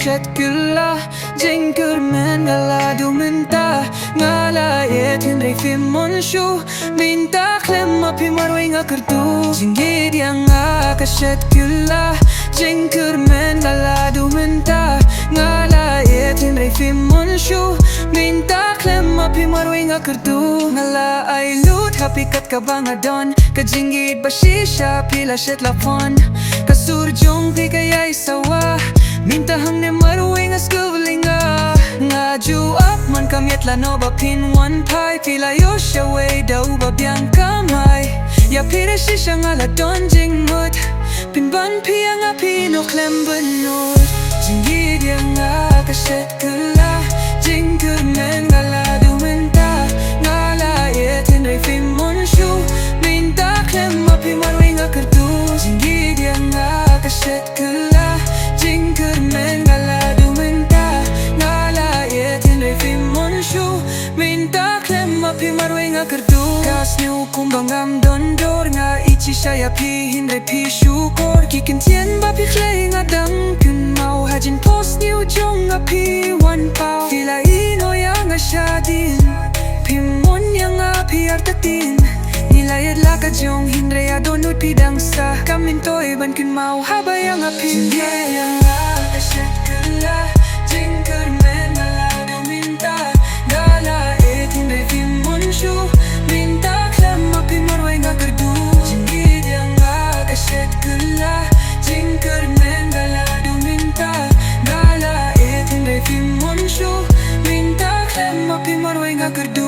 shet kylla Jing kyrmen Mynta ieit hynrei shuh Mynta khlem phim marwei Kyrduh Jingieid yang shet kylla Jing kyrmen Mynta ieit hynrei shuh Mynta khlem phim marwei Kyrduh ngala ay lut hapikat kabangadon ka Jingieid bashisha pila shet lapon kasurjong di kaya'y sawa Mynta ne marwei skuvlinga ngaju up man kamyet lano ba pin one pai pila yosha way daw ba biang kamay ya pira shisha ngala don Jingieid pinban piang pino khlem benut Jingieid yang shet kylla Jing kyrmen Mynta ieit hynrei shuh Mynta khlem phim marwei Kyrduh Jingieid yang shet kylla Jing kyrmen Mynta ieit hynrei shuh Mynta khlem phim marwei Kyrduh kas niu kumbangam dondor ieit saya hynrei syukur kikin tien ba khlei dang kun mau hajin post niu jong one pau tila ino yang shadin pimon yang artatin nilayad laka jong hynrei donut pidang sa kamintoy ban kun mau haba yang Jingieid yang shet kylla Jing kyrmen Mynta ieit hynrei shuh Mynta khlem phim marwei Kyrduh Jingieid yang shet kylla Jing kyrmen Mynta ieit hynrei shuh Mynta khlem phim marwei Kyrduh